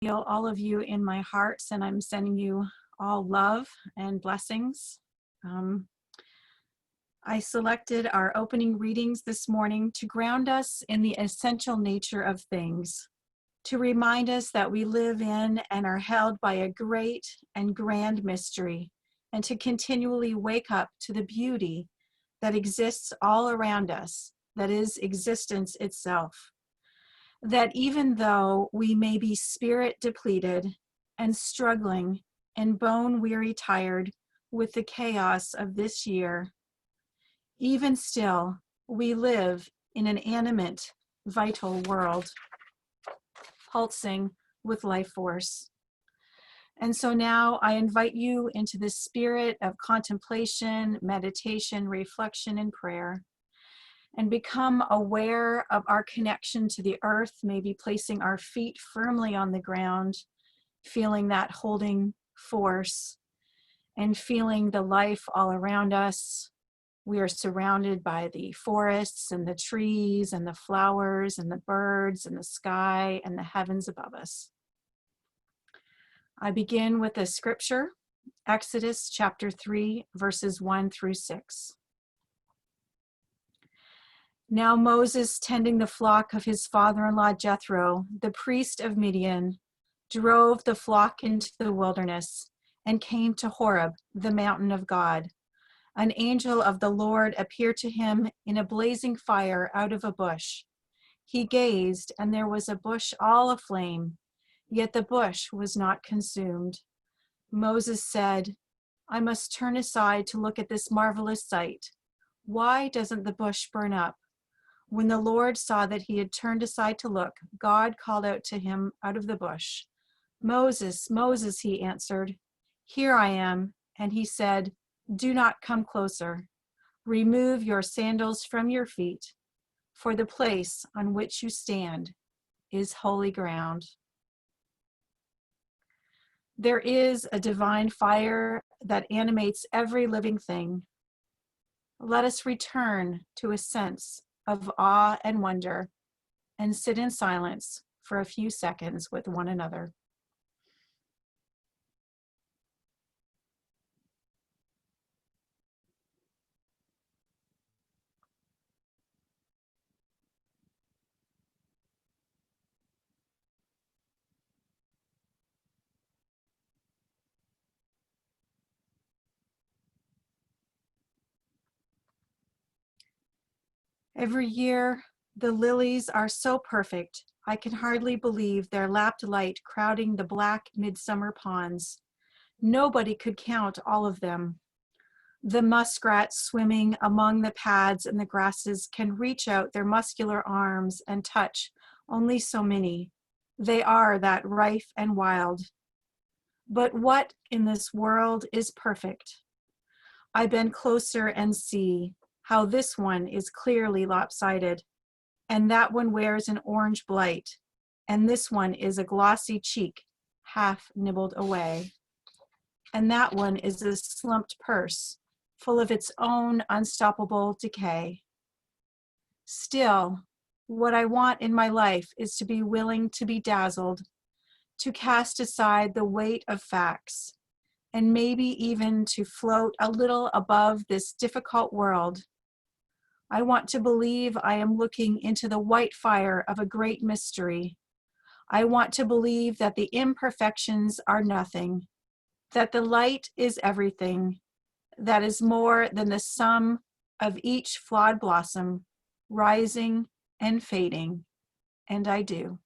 feel all of you in my hearts, and I'm sending you all love and blessings. I selected our opening readings this morning to ground us in the essential nature of things, to remind us that we live in and are held by a great and grand mystery, and to continually wake up to the beauty that exists all around us, that is existence itself. That even though we may be spirit depleted and struggling and bone weary tired with the chaos of this year, even still we live in an animate, vital world, pulsing with life force. And so now I invite you into the spirit of contemplation, meditation, reflection, and prayer, and become aware of our connection to the earth, maybe placing our feet firmly on the ground, feeling that holding force, and feeling the life all around us. We are surrounded by the forests and the trees and the flowers and the birds and the sky and the heavens above us. I begin with a scripture, Exodus chapter 3, verses 1 through 6. Now Moses, tending the flock of his father-in-law Jethro, the priest of Midian, drove the flock into the wilderness and came to Horeb, the mountain of God. An angel of the Lord appeared to him in a blazing fire out of a bush. He gazed, and there was a bush all aflame, yet the bush was not consumed. Moses said, "I must turn aside to look at this marvelous sight. Why doesn't the bush burn up?" When the Lord saw that he had turned aside to look, God called out to him out of the bush, "Moses, Moses," he answered. "Here I am." And he said, "Do not come closer. Remove your sandals from your feet, for the place on which you stand is holy ground." There is a divine fire that animates every living thing. Let us return to a sense of awe and wonder and sit in silence for a few seconds with one another. Every year, the lilies are so perfect, I can hardly believe their lapped light crowding the black midsummer ponds. Nobody could count all of them. The muskrats swimming among the pads and the grasses can reach out their muscular arms and touch only so many. They are that rife and wild. But what in this world is perfect? I bend closer and see how this one is clearly lopsided, and that one wears an orange blight, and this one is a glossy cheek, half nibbled away, and that one is a slumped purse, full of its own unstoppable decay. Still, what I want in my life is to be willing to be dazzled, to cast aside the weight of facts, and maybe even to float a little above this difficult world. I want to believe I am looking into the white fire of a great mystery. I want to believe that the imperfections are nothing, that the light is everything, that is more than the sum of each flawed blossom, rising and fading, and I do.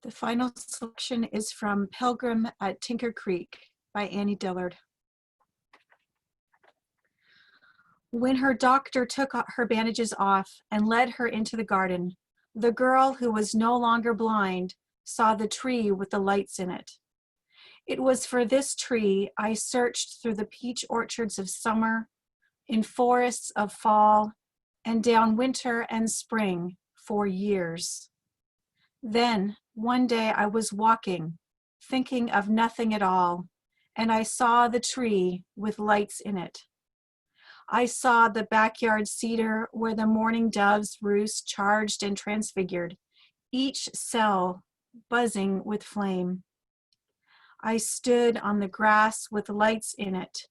The final selection is from Pilgrim at Tinker Creek by Annie Dillard. When her doctor took her bandages off and led her into the garden, the girl who was no longer blind saw the tree with the lights in it. It was for this tree I searched through the peach orchards of summer, in forests of fall, and down winter and spring for years. Then, one day I was walking, thinking of nothing at all, and I saw the tree with lights in it. I saw the backyard cedar where the mourning doves roost, charged and transfigured, each cell buzzing with flame. I stood on the grass with lights in it,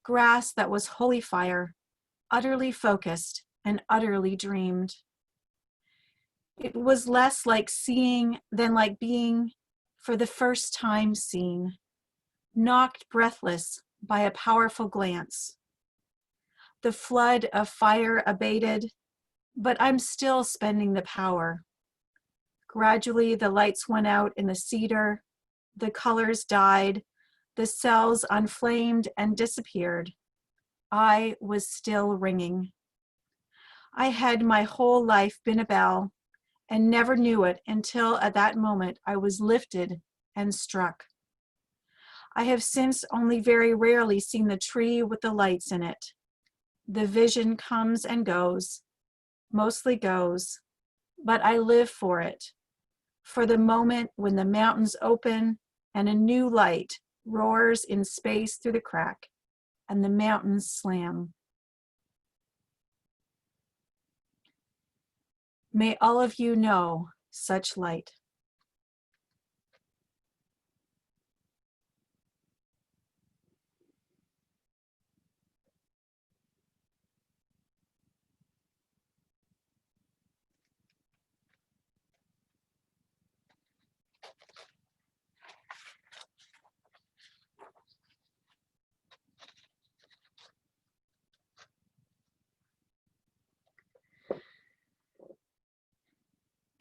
grass that was holy fire, utterly focused and utterly dreamed. It was less like seeing than like being for the first time seen, knocked breathless by a powerful glance. The flood of fire abated, but I'm still spending the power. Gradually, the lights went out in the cedar, the colors died, the cells unflamed and disappeared. I was still ringing. I had my whole life been a bell and never knew it until at that moment I was lifted and struck. I have since only very rarely seen the tree with the lights in it. The vision comes and goes, mostly goes, but I live for it, for the moment when the mountains open and a new light roars in space through the crack and the mountains slam. May all of you know such light.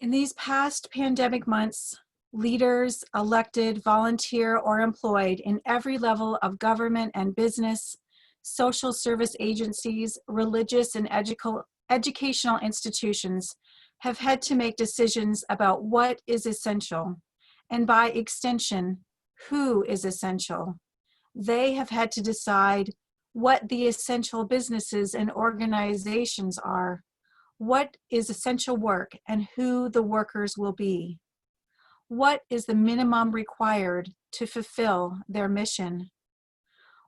In these past pandemic months, leaders, elected, volunteer, or employed in every level of government and business, social service agencies, religious and educational institutions have had to make decisions about what is essential, and by extension, who is essential. They have had to decide what the essential businesses and organizations are, what is essential work, and who the workers will be. What is the minimum required to fulfill their mission?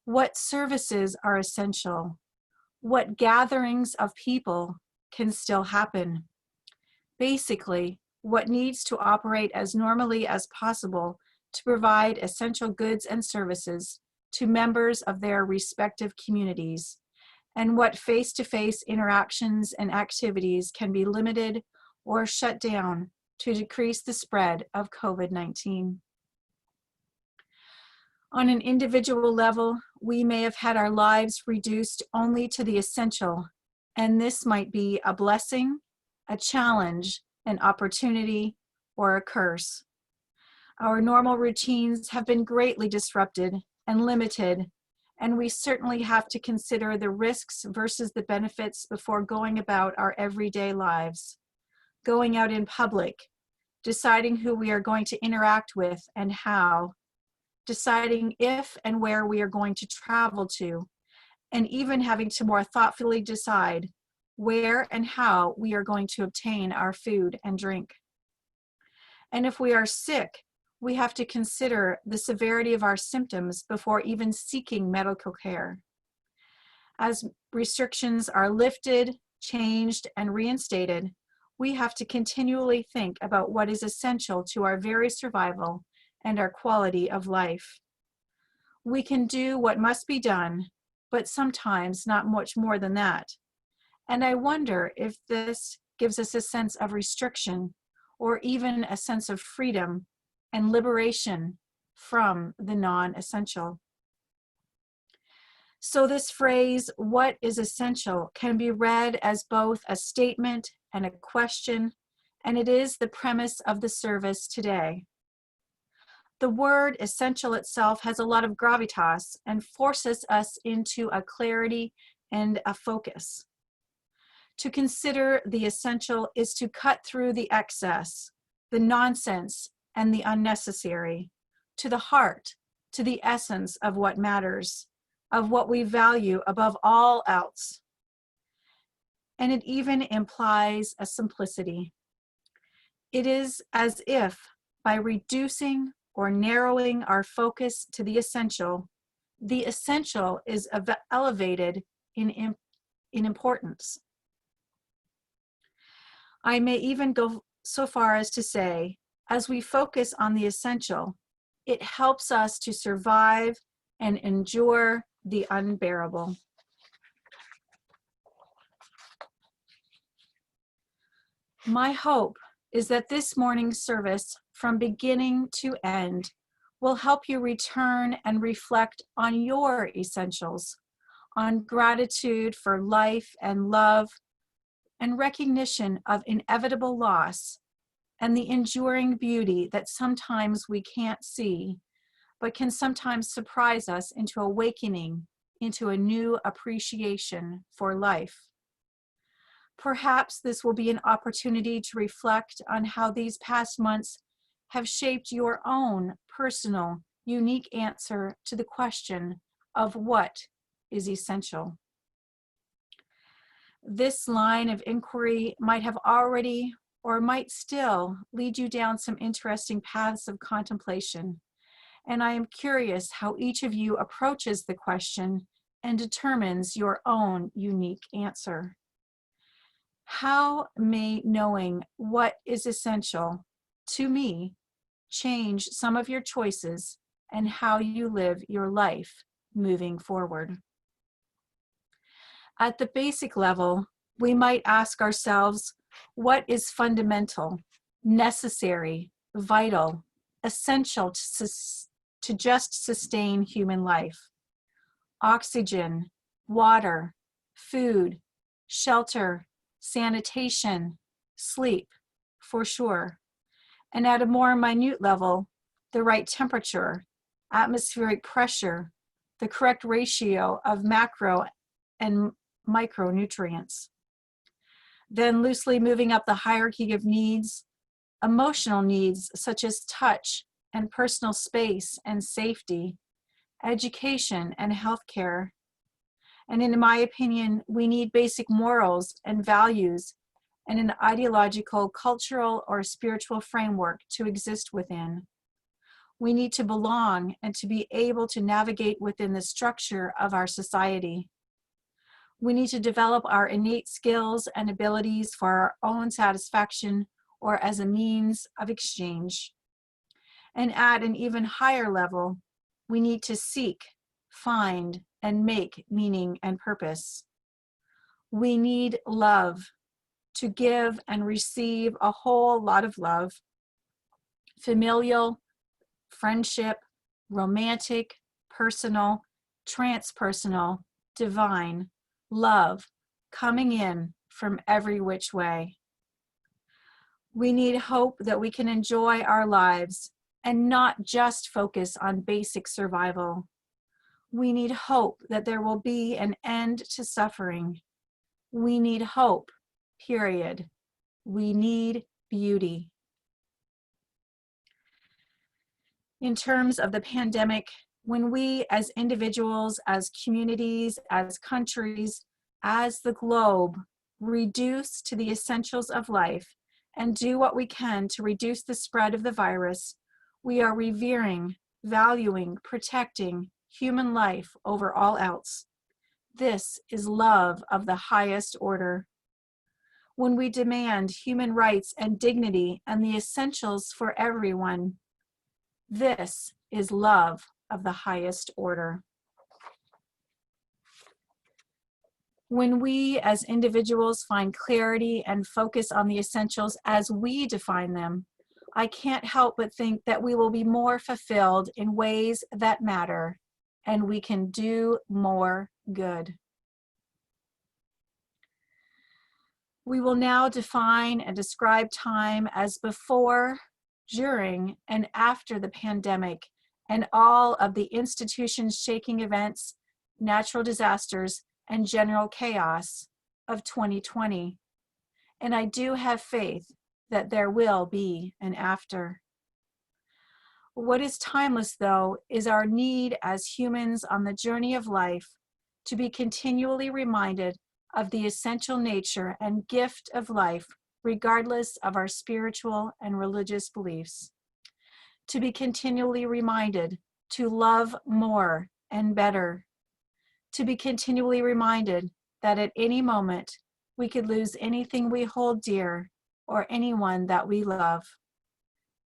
What services are essential? What gatherings of people can still happen? Basically, what needs to operate as normally as possible to provide essential goods and services to members of their respective communities, and what face-to-face interactions and activities can be limited or shut down to decrease the spread of COVID-19. On an individual level, we may have had our lives reduced only to the essential, and this might be a blessing, a challenge, an opportunity, or a curse. Our normal routines have been greatly disrupted and limited, and we certainly have to consider the risks versus the benefits before going about our everyday lives. Going out in public, deciding who we are going to interact with and how, deciding if and where we are going to travel to, and even having to more thoughtfully decide where and how we are going to obtain our food and drink. And if we are sick, we have to consider the severity of our symptoms before even seeking medical care. As restrictions are lifted, changed, and reinstated, we have to continually think about what is essential to our very survival and our quality of life. We can do what must be done, but sometimes not much more than that. And I wonder if this gives us a sense of restriction or even a sense of freedom and liberation from the non-essential. So this phrase, what is essential, can be read as both a statement and a question, and it is the premise of the service today. The word essential itself has a lot of gravitas and forces us into a clarity and a focus. To consider the essential is to cut through the excess, the nonsense, and the unnecessary, to the heart, to the essence of what matters, of what we value above all else. And it even implies a simplicity. It is as if by reducing or narrowing our focus to the essential is elevated in importance. I may even go so far as to say, as we focus on the essential, it helps us to survive and endure the unbearable. My hope is that this morning's service, from beginning to end, will help you return and reflect on your essentials, on gratitude for life and love, and recognition of inevitable loss, and the enduring beauty that sometimes we can't see, but can sometimes surprise us into awakening into a new appreciation for life. Perhaps this will be an opportunity to reflect on how these past months have shaped your own personal, unique answer to the question of what is essential. This line of inquiry might have already or might still lead you down some interesting paths of contemplation, and I am curious how each of you approaches the question and determines your own unique answer. How may knowing what is essential to me change some of your choices and how you live your life moving forward? At the basic level, we might ask ourselves, what is fundamental, necessary, vital, essential to just sustain human life? Oxygen, water, food, shelter, sanitation, sleep, for sure. And at a more minute level, the right temperature, atmospheric pressure, the correct ratio of macro and micronutrients. Then loosely moving up the hierarchy of needs, emotional needs such as touch and personal space and safety, education and healthcare. And in my opinion, we need basic morals and values and an ideological, cultural, or spiritual framework to exist within. We need to belong and to be able to navigate within the structure of our society. We need to develop our innate skills and abilities for our own satisfaction or as a means of exchange. And at an even higher level, we need to seek, find, and make meaning and purpose. We need love, to give and receive a whole lot of love, familial, friendship, romantic, personal, transpersonal, divine, love coming in from every which way. We need hope that we can enjoy our lives and not just focus on basic survival. We need hope that there will be an end to suffering. We need hope, period. We need beauty. In terms of the pandemic, when we as individuals, as communities, as countries, as the globe, reduce to the essentials of life and do what we can to reduce the spread of the virus, we are revering, valuing, protecting human life over all else. This is love of the highest order. When we demand human rights and dignity and the essentials for everyone, this is love of the highest order. When we as individuals find clarity and focus on the essentials as we define them, I can't help but think that we will be more fulfilled in ways that matter, and we can do more good. We will now define and describe time as before, during, and after the pandemic and all of the institution-shaking events, natural disasters, and general chaos of 2020. And I do have faith that there will be an after. What is timeless, though, is our need as humans on the journey of life to be continually reminded of the essential nature and gift of life, regardless of our spiritual and religious beliefs. To be continually reminded to love more and better. To be continually reminded that at any moment we could lose anything we hold dear or anyone that we love.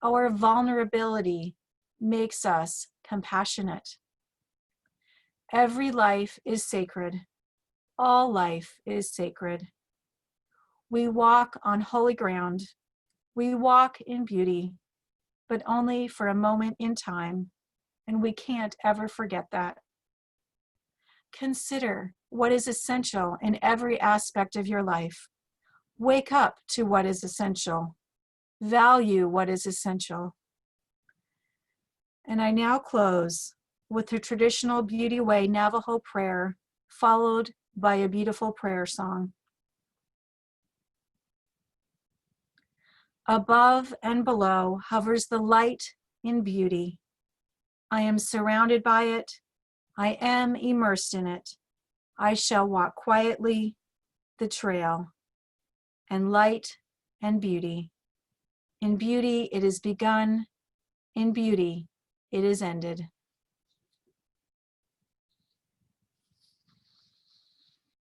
Our vulnerability makes us compassionate. Every life is sacred. All life is sacred. We walk on holy ground. We walk in beauty, but only for a moment in time, and we can't ever forget that. Consider what is essential in every aspect of your life. Wake up to what is essential. Value what is essential. And I now close with the traditional Beauty Way Navajo prayer, followed by a beautiful prayer song. Above and below hovers the light in beauty. I am surrounded by it. I am immersed in it. I shall walk quietly the trail, and light and beauty. In beauty it is begun, in beauty it is ended.